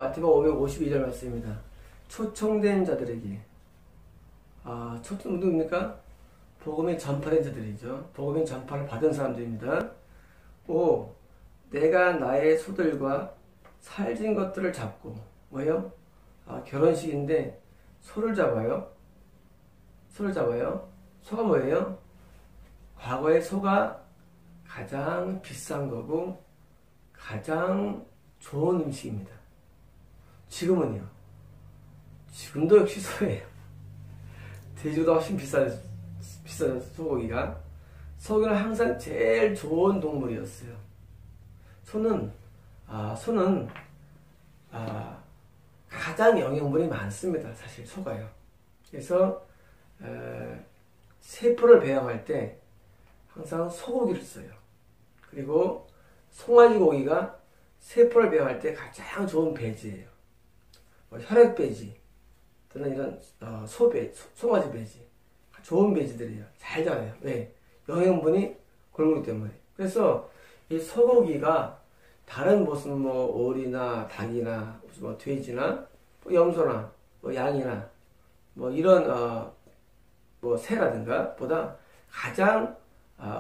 마태복음 552절 말씀입니다. 초청된 자들에게, 초청 누구입니까? 복음의 전파된 자들이죠. 복음의 전파를 받은 사람들입니다. 5. 내가 나의 소들과 살진 것들을 잡고, 뭐예요? 결혼식인데 소를 잡아요. 소를 잡아요. 소가 뭐예요? 과거에 소가 가장 비싼 거고 가장 좋은 음식입니다. 지금은요? 지금도 역시 소예요. 돼지보다 훨씬 비싼 소고기가. 소고기는 항상 제일 좋은 동물이었어요. 소는 가장 영양분이 많습니다. 사실 소가요. 그래서 세포를 배양할 때 항상 소고기를 써요. 그리고 송아지 고기가 세포를 배양할 때 가장 좋은 배지예요. 혈액 배지 또는 이런 송아지 배지, 좋은 배지들이에요. 잘 자라요. 왜? 영양분이 골고루 때문에. 그래서 이 소고기가 다른 무슨 오리나 닭이나 무슨 돼지나 염소나 양이나 이런 새라든가 보다 가장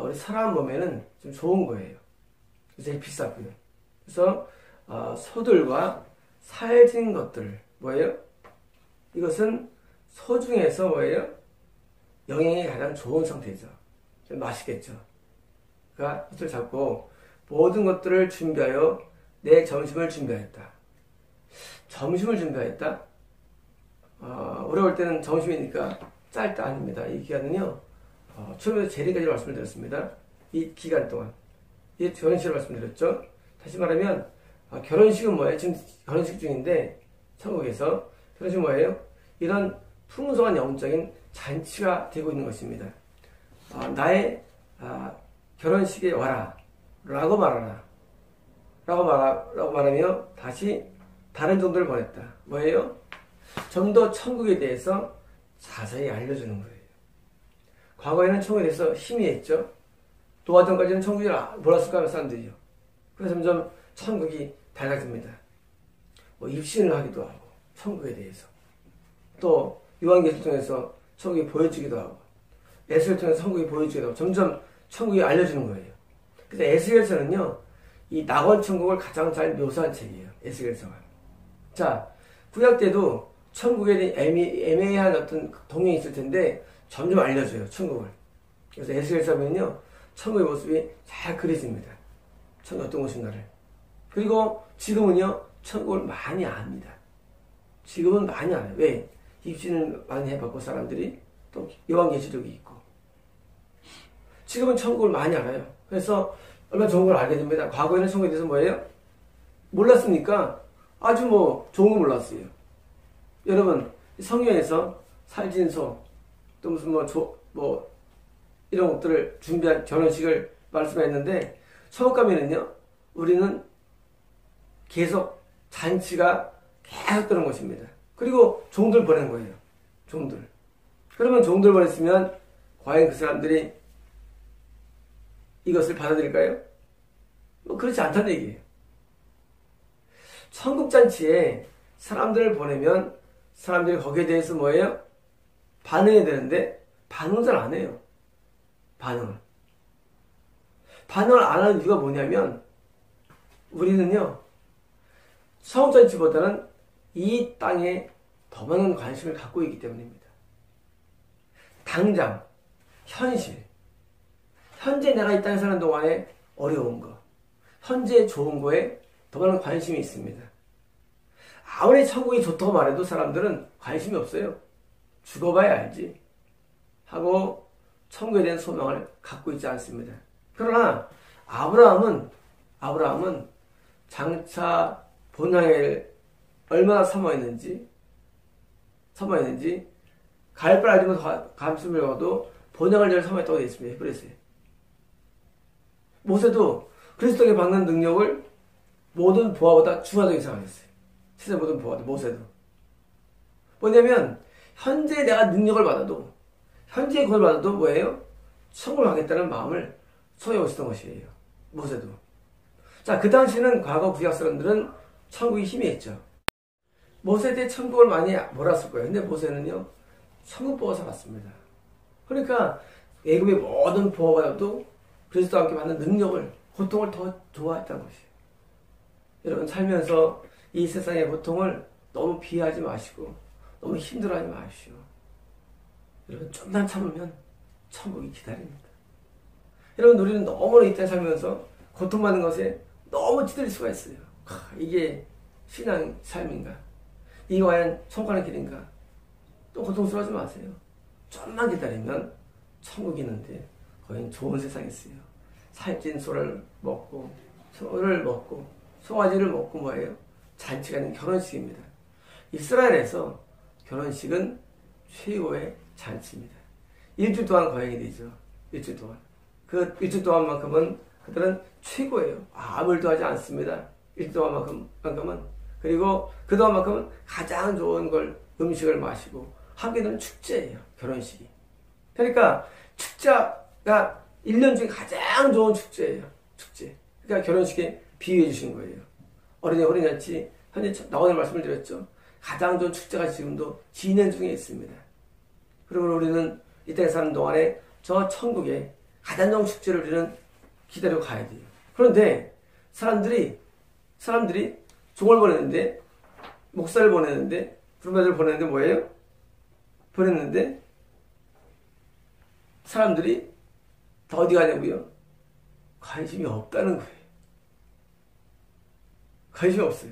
우리 사람 몸에는 좀 좋은 거예요. 제일 비싸고요. 그래서 소들과 살진 것들, 뭐예요? 이것은 소 중에서 뭐예요? 영양이 가장 좋은 상태죠. 좀 맛있겠죠. 그러니까 이것을 잡고 모든 것들을 준비하여 내 점심을 준비하였다. 점심을 준비하였다? 우리가 볼 때는 점심이니까 짧다. 아닙니다. 이 기간은요, 처음부터 재래까지 말씀을 드렸습니다. 이 기간 동안. 이 결혼식을 말씀드렸죠. 다시 말하면, 결혼식은 뭐예요? 지금 결혼식 중인데, 천국에서. 결혼식은 뭐예요? 이런 풍성한 영적인 잔치가 되고 있는 것입니다. 나의 결혼식에 와라. 라고 말하라. 라고 말하며 다시 다른 정도를 보냈다. 뭐예요? 좀 더 천국에 대해서 자세히 알려주는 거예요. 과거에는 천국에 대해서 희미했죠. 노아전까지는 천국이 몰랐을까 하는 사람들이요. 그래서 점점 천국이 달라집니다. 입신을 하기도 하고 천국에 대해서, 또 요한계시를 통해서 천국이 보여지기도 하고, 에스겔을 통해서 천국이 보여지기도 하고, 점점 천국이 알려주는 거예요. 그래서 에스겔서는요, 이 낙원 천국을 가장 잘 묘사한 책이에요. 에스겔서가. 자, 구약 때도 천국에 대한 애매한 어떤 동향이 있을 텐데 점점 알려줘요, 천국을. 그래서 에스겔서 보면요, 천국의 모습이 잘 그려집니다. 천국이 어떤 곳인가를. 그리고 지금은요, 천국을 많이 압니다. 지금은 많이 알아요. 왜? 입신을 많이 해봤고 사람들이, 또 요한계시록이 있고. 지금은 천국을 많이 알아요. 그래서 얼마나 좋은 걸 알게 됩니다. 과거에는 천국에 대해서 뭐예요? 몰랐으니까 아주 좋은 거 몰랐어요. 여러분, 성경에서 살진소, 또 무슨 이런 것들을 준비한 결혼식을 말씀했는데, 천국 가면은요, 우리는 계속 잔치가 계속 되는 것입니다. 그리고 종들 보낸 거예요. 종들. 그러면 종들 보냈으면 과연 그 사람들이 이것을 받아들일까요? 그렇지 않다는 얘기예요. 천국잔치에 사람들을 보내면 사람들이 거기에 대해서 뭐예요? 반응해야 되는데 반응을 잘 안 해요. 반응을 안 하는 이유가 뭐냐면, 우리는요, 천국잔치보다는 이 땅에 더 많은 관심을 갖고 있기 때문입니다. 당장, 현재 내가 이 땅에 사는 동안에 어려운 거, 현재 좋은 거에 더 많은 관심이 있습니다. 아무리 천국이 좋다고 말해도 사람들은 관심이 없어요. 죽어봐야 알지 하고 천국에 대한 소망을 갖고 있지 않습니다. 그러나 아브라함은 장차 본향을 얼마나 사모했는지 가을바람 알지만 감슴을 얻어도 본향을 제일 사모했다고 되어 있습니다. 히브리서에. 모세도 그리스도에게 받는 능력을 모든 보화보다 중하게 생각했어요. 세상 모든 보화도, 모세도. 뭐냐면 현재 내가 능력을 받아도, 현재 그걸 받아도 뭐예요? 천국을 가겠다는 마음을 소유하고 있었던 것이에요. 모세도. 자, 그 당시에는 과거 구약 사람들은 천국이 희미했죠. 모세에 대해 천국을 많이 몰았을 거예요. 근데 모세는요, 천국 보고 살았습니다. 그러니까 애굽의 모든 보호보다도 그리스도와 함께 받는 능력을, 고통을 더 좋아했다는 것이에요. 여러분 살면서 이 세상의 고통을 너무 비하하지 마시고 너무 힘들어하지 마십시오. 여러분 좀만 참으면 천국이 기다립니다. 여러분 우리는 너무나 이 땅에 살면서 고통받는 것에 너무 찌들릴 수가 있어요. 이게 신앙 삶인가? 이게 과연 천국의 길인가? 또 고통스러워하지 마세요. 좀만 기다리면 천국이 있는데 거긴 좋은 세상이 있어요. 살찐 소를 먹고 소를 먹고 송아지를 먹고 뭐예요? 잔치가 있는 결혼식입니다. 이스라엘에서 결혼식은 최고의 잔치입니다. 일주일 동안 거행이 되죠. 일주일 동안. 그 일주일 동안만큼은 그들은 최고예요. 아무일도 하지 않습니다. 일주일 동안만큼은. 그리고 그 동안만큼은 가장 좋은 걸 음식을 마시고 하게 되는 축제예요. 결혼식이. 그러니까 축제가 1년 중에 가장 좋은 축제예요. 축제. 그러니까 결혼식에 비유해 주신 거예요. 어린이잔치 현재 나오는 말씀을 드렸죠. 가장 좋은 축제가 지금도 진행 중에 있습니다. 그리고 우리는 이 땅에 사는 동안에 저 천국에 가장 좋은 축제를 우리는 기다려 가야 돼요. 그런데 사람들이 종을 보냈는데, 목사를 보냈는데, 부르마들을 보냈는데 뭐예요? 보냈는데 사람들이 다 어디 가냐고요? 관심이 없다는 거예요. 관심이 없어요.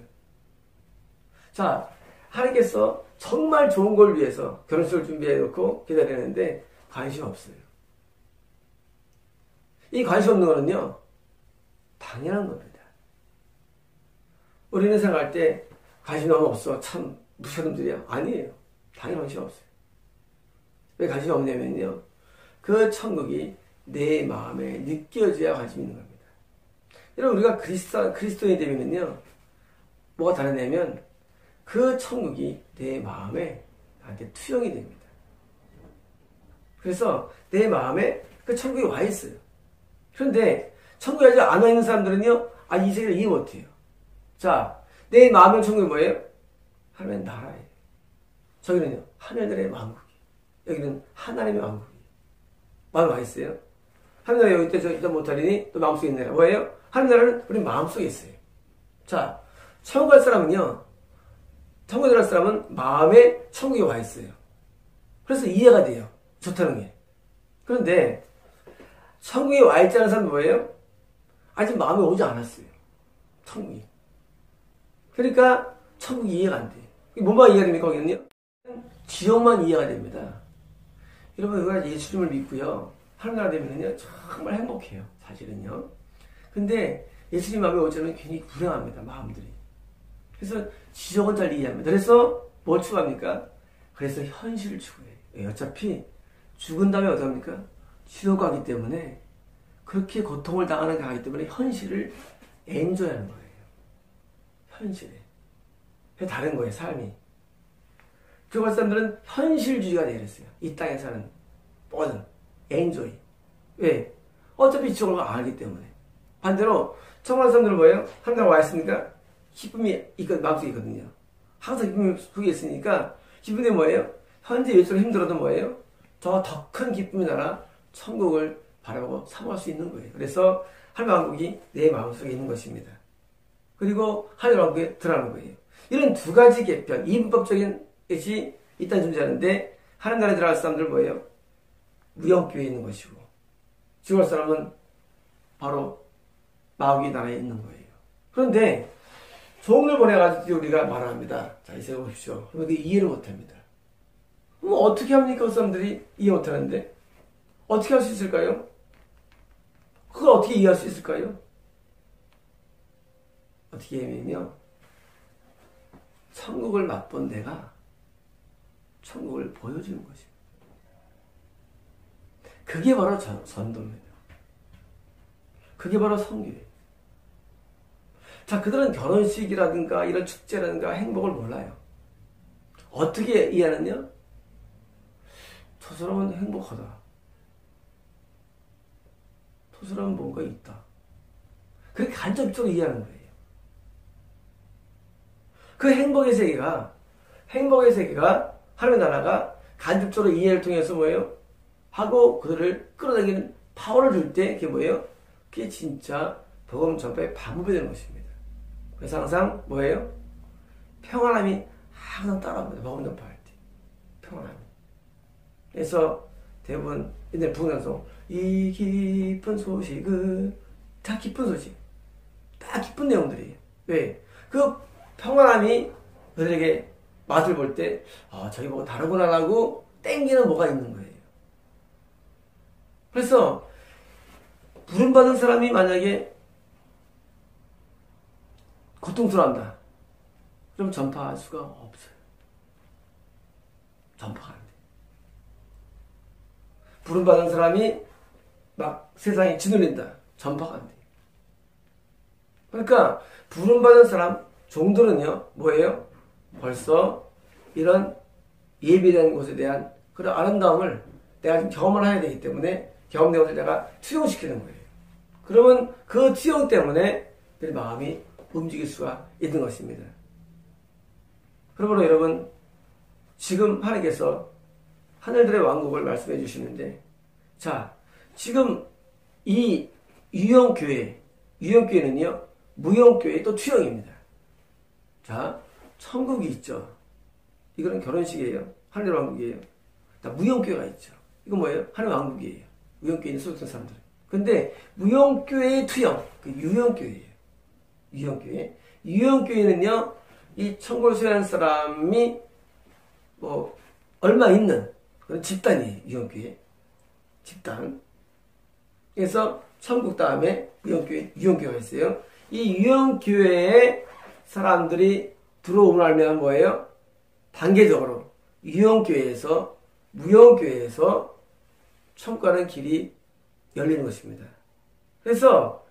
자, 하나님께서 정말 좋은 걸 위해서 결혼식을 준비해 놓고 기다리는데 관심이 없어요. 이 관심 없는 거는요, 당연한 겁니다. 우리는 생각할 때 관심이 너무 없어. 참 무시하는 놈들이야. 아니에요. 당연히 관심이 없어요. 왜 관심이 없냐면요, 그 천국이 내 마음에 느껴져야 관심이 있는 겁니다. 여러분 우리가 그리스도인이 되면요, 뭐가 다르냐면 그 천국이 내 마음에 나한테 투영이 됩니다. 그래서 내 마음에 그 천국이 와 있어요. 그런데 천국에 아직 안 와 있는 사람들은요, 이 세계를 이해 못해요. 자, 내 마음의 천국이 뭐예요? 하나님의 나라예요. 저기는요, 하늘의 왕국이. 여기는 하나님의 왕국이. 마음에 와 있어요. 하나님 나라 여기 있다 못하리니 또 마음속에 있느라. 뭐예요? 하나님 나라는 우리 마음속에 있어요. 자, 천국 갈 사람은요, 천국에 들어갈 사람은 마음에 천국이 와 있어요. 그래서 이해가 돼요. 좋다는 게. 그런데 천국에 와 있지 않은 사람은 뭐예요? 아직 마음에 오지 않았어요. 천국이. 그러니까 천국이 이해가 안 돼요. 뭐만 이해가 됩니까? 거기는요? 지역만 이해가 됩니다. 여러분 우리가 예수님을 믿고요, 하나님 나라 되면요 정말 행복해요. 사실은요. 근데 예수님 마음에 오지 않으면 괜히 불행합니다. 마음들이. 그래서 지적은 잘 이해합니다. 그래서 뭘 추구합니까? 그래서 현실을 추구해요. 어차피 죽은 다음에 어떡합니까? 지옥 가기 때문에, 그렇게 고통을 당하는 가기 때문에 현실을 엔조이하는 거예요. 현실에. 그게 다른 거예요. 삶이. 그 사람들은 현실주의가 되어있어요. 이 땅에 사는 모든 엔조이. 왜? 어차피 지옥을 알기 때문에. 반대로 천국 사람들은 뭐예요? 하나님 와 있으니까 기쁨이 마음속에 있거든요. 항상 기쁨이 속에 있으니까 기쁨이 뭐예요? 현재 일수록 힘들어도 뭐예요? 더 큰 기쁨이 나라 천국을 바라보고 사모할 수 있는 거예요. 그래서 하나님 왕국이 내 마음속에 있는 것입니다. 그리고 하나님 왕국에 들어가는 거예요. 이런 두 가지 개편, 이분법적인 것이 이 땅에 존재하는데, 하나님 나라에 들어갈 사람들은 뭐예요? 무영교회에 있는 것이고, 지옥 갈 사람은 바로 마귀 나라에 있는 거예요. 그런데 종을 보내가지고 우리가 말합니다. 자, 이제 보십시오. 그런데 이해를 못합니다. 그럼 어떻게 합니까? 그 사람들이 이해 못하는데 어떻게 할 수 있을까요? 그걸 어떻게 이해할 수 있을까요? 어떻게 하면요, 천국을 맛본 내가 천국을 보여주는 것입니다. 그게 바로 전도입니다. 그게 바로 선교예요. 자, 그들은 결혼식이라든가 이런 축제라든가 행복을 몰라요. 어떻게 이해하느냐? 저 사람은 행복하다. 저 사람은 뭔가 있다. 그렇게 간접적으로 이해하는 거예요. 그 행복의 세계가 행복의 세계가 하나님의 나라가 간접적으로 이해를 통해서 뭐예요? 하고 그들을 끌어당기는 파워를 줄 때 그게 뭐예요? 그게 진짜 복음 전파의 방법이 되는 것입니다. 그래서 항상 뭐예요? 평안함이 항상 따라옵니다. 복음 전파할 때. 평안함이. 그래서 대부분 옛날 부흥장송 이 깊은 소식은 다 기쁜 소식. 다 기쁜 내용들이에요. 왜? 그 평안함이 그들에게 맛을 볼 때, 저기 뭐가 다르구나라고 땡기는 뭐가 있는 거예요. 그래서, 부름받은 사람이 만약에 고통스러워한다. 그럼 전파할 수가 없어요. 전파가 안 돼. 부름받은 사람이 막 세상에 짓눌린다. 전파가 안 돼. 그러니까, 부름받은 사람, 종들은요, 뭐예요? 벌써 이런 예비된 것에 대한 그런 아름다움을 내가 좀 경험을 해야 되기 때문에 경험된 것을 내가 투영시키는 거예요. 그러면 그 투영 때문에 내 마음이 움직일 수가 있는 것입니다. 그러므로 여러분, 지금 하나님께서 하늘들의 왕국을 말씀해 주시는데, 자, 지금 이 유형교회는요, 무형교회 또 투영입니다. 자, 천국이 있죠. 이거는 결혼식이에요. 하늘의 왕국이에요. 무형교회가 있죠. 이건 뭐예요? 하늘의 왕국이에요. 무형교회는 소속된 사람들. 근데 무형교회의 투영, 그 유형교회예요. 유형교회. 유형교회는요, 이 천국을 소유한 사람이 뭐 얼마 있는 그런 집단이에요. 유형교회. 집단. 그래서 천국 다음에 무형교회, 유형교회가 있어요. 이 유형교회에 사람들이 들어오면 알면 뭐예요? 단계적으로 유형교회에서 무형교회에서 천국 가는 길이 열리는 것입니다. 그래서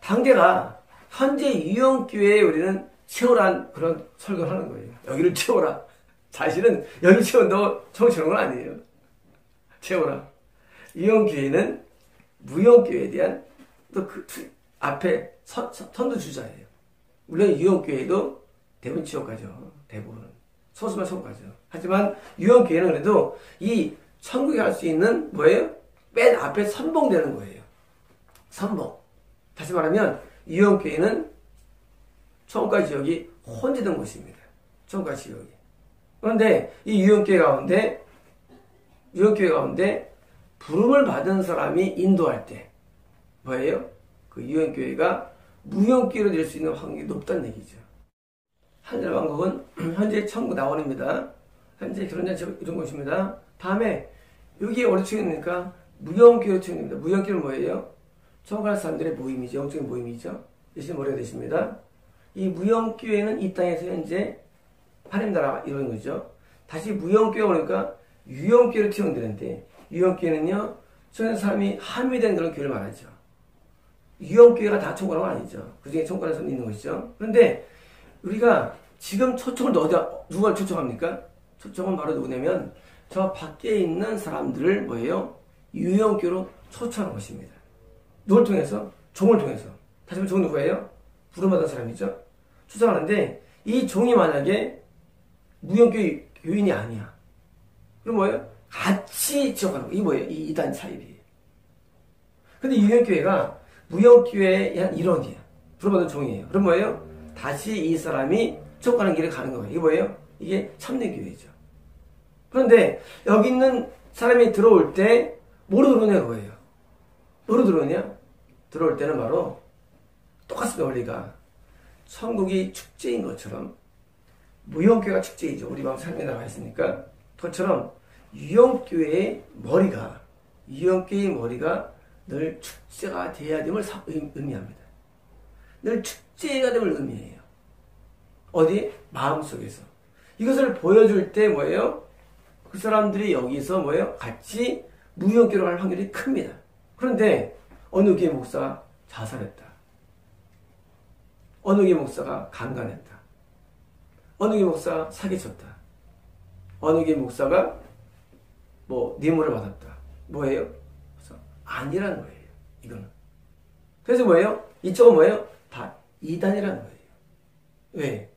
단계가 현재 유형교회에 우리는 채워란 그런 설교를 하는 거예요. 여기를 채워라. 사실은 여기 채운다고 천국 채우는 건 아니에요. 채워라. 유형교회는 무형교회에 대한 또 그 앞에 선두주자예요. 물론 유형교회도 대부분 지옥 가죠. 대부분. 소수만 천국 가죠. 하지만 유형교회는 그래도 이 천국에 갈 수 있는 뭐예요? 맨 앞에 선봉되는 거예요. 선봉. 다시 말하면 유형교회는 천국과 지옥이 혼재된 곳입니다. 천국과 지옥이. 그런데 이 유형교회 가운데 부름을 받은 사람이 인도할 때 뭐예요? 그 유형교회가 무형교회로 될 수 있는 확률이 높다는 얘기죠. 하늘의 왕국은 현재 천국 나원입니다. 현재 결혼잔치 이런 곳입니다. 다음에 여기에 어디 추억입니까? 무형교회 추억입니다. 무형교회는 뭐예요? 천국 갈 사람들의 모임이죠. 영적인 모임이죠. 예수님 머리가 되십니다. 이 무형교회는 이 땅에서 현재 하나님 나라가 이루어진 거죠. 다시 무형교회가 오니까 유형교회로 투영되는데 유형교회는요. 저는 사람이 함유된 그런 교회를 말하죠. 유형교회가 다 천국은 아니죠. 그 중에 천국 가는 사람이 있는 것이죠. 그런데 우리가 지금 초청을 누가 초청합니까? 초청은 바로 누구냐면 저 밖에 있는 사람들을 뭐예요? 유형교로 초청하는 것입니다. 누굴 통해서? 종을 통해서. 다시 말해 종은 누구예요? 부름받은 사람이죠. 초청하는데 이 종이 만약에 무형교회 교인이 아니야. 그럼 뭐예요? 같이 지어가는 거예요. 이게 뭐예요? 이 이단 차이비예요. 근데 유형교회가 무형교회의 한 일원이야. 부름받은 종이에요. 그럼 뭐예요? 다시 이 사람이 천국 가는 길에 가는 거예요. 이게 뭐예요? 이게 참된 교회죠. 그런데 여기 있는 사람이 들어올 때 뭐로 들어오냐 그거예요. 뭐로 들어오냐? 들어올 때는 바로 똑같습니다. 원리가. 천국이 축제인 것처럼 무형교회가 축제이죠. 우리 마음 삶에 나와 있으니까. 그것처럼 유형교회의 머리가 늘 축제가 돼야 됨을 의미합니다. 늘 축제가 됨을 의미해요. 어디? 마음속에서. 이것을 보여줄 때 뭐예요? 그 사람들이 여기서 뭐예요? 같이 무형교회로 갈 확률이 큽니다. 그런데 어느 교회 목사가 자살했다. 어느 교회 목사가 강간했다. 어느 교회 목사가 사기쳤다. 어느 교회 목사가 뇌물을 받았다. 뭐예요? 그래서 아니라는 거예요. 이거는. 그래서 뭐예요? 이쪽은 뭐예요? 다 이단이라는 거예요. 왜?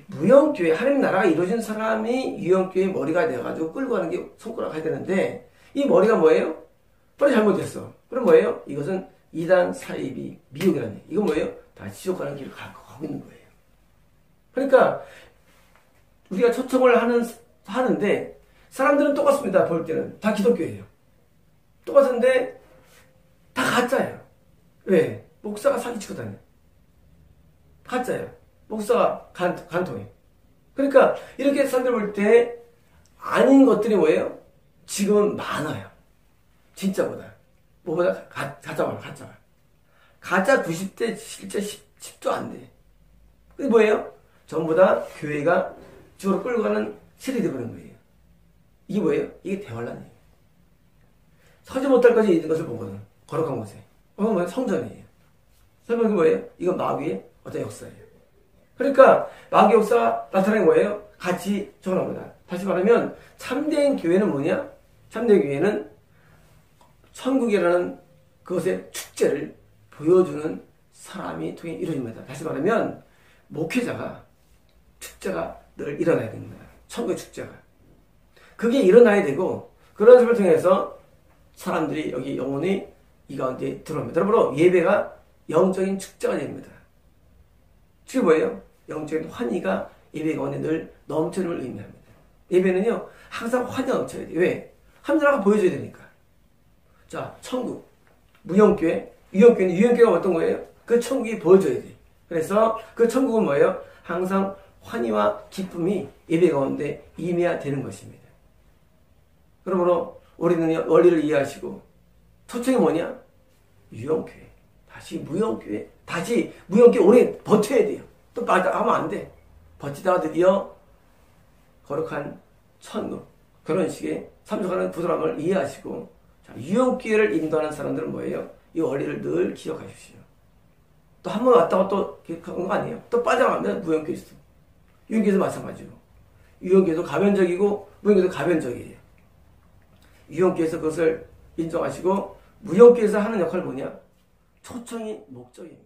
무형교회, 하나님 나라가 이루어진 사람이 유형교회의 머리가 돼가지고 끌고 가는 게 손가락 해야 되는데, 이 머리가 뭐예요? 빨리 잘못됐어. 그럼 뭐예요? 이것은 이단, 사이비, 미혹이라는 얘기. 이건 뭐예요? 다 지옥 가는 길을 가고 있는 거예요. 그러니까 우리가 초청을 하는데 사람들은 똑같습니다. 볼 때는 다 기독교예요. 똑같은데 다 가짜예요. 왜? 목사가 사기치고 다녀. 가짜예요. 목사가 간통해. 그러니까 이렇게 사람들 볼 때 아닌 것들이 뭐예요? 지금은 많아요. 진짜보다. 뭐보다 가짜말. 가짜 90대 실제 10도 안 돼. 그게 뭐예요? 전부 다 교회가 쪽으로 끌고 가는 실이 되어버린 거예요. 이게 뭐예요? 이게 대환란이에요. 서지 못할 것이 있는 것을 보거든. 거룩한 곳에. 그건 뭐예요? 성전이에요. 성전이 뭐예요? 이건 마귀의 어떤 역사예요. 그러니까 마귀 역사가 나타나는 뭐예요? 같이 적어놓습니다. 다시 말하면 참된 교회는 뭐냐? 참된 교회는 천국이라는 그것의 축제를 보여주는 사람이 통해 이루어집니다. 다시 말하면 목회자가 축제가 늘 일어나야 됩니다. 천국의 축제가. 그게 일어나야 되고 그런 것을 통해서 사람들이 여기 영혼이 이 가운데 들어옵니다. 여러분 예배가 영적인 축제가 됩니다. 그게 뭐예요? 영적인 환희가 예배 가운데 늘 넘치는 걸 의미합니다. 예배는요 항상 환희가 넘쳐야 돼요. 왜? 하늘나라가 보여줘야 되니까. 자, 천국, 무형교회, 유형교회가 어떤 거예요? 그 천국이 보여줘야 돼. 그래서 그 천국은 뭐예요? 항상 환희와 기쁨이 예배 가운데 임해야 되는 것입니다. 그러므로 우리는 원리를 이해하시고 초청이 뭐냐? 유형교회. 다시 무형교회. 다시 무형교회 오래 버텨야 돼요. 또 빠져가면 안 돼. 버티다가 드디어 거룩한 천국. 그런 식의 참석하는 부드러움을 이해하시고 자, 유형교회를 인도하는 사람들은 뭐예요? 이 원리를 늘 기억하십시오. 또 한 번 왔다가 또 그런 거 아니에요? 또 빠져나가면 무형교회 있어. 유형교회도 마찬가지고. 유형교회도 가변적이고 무형교회도 가변적이에요. 유형교회에서 그것을 인정하시고 무형교회에서 하는 역할은 뭐냐? 초청이 목적입니다.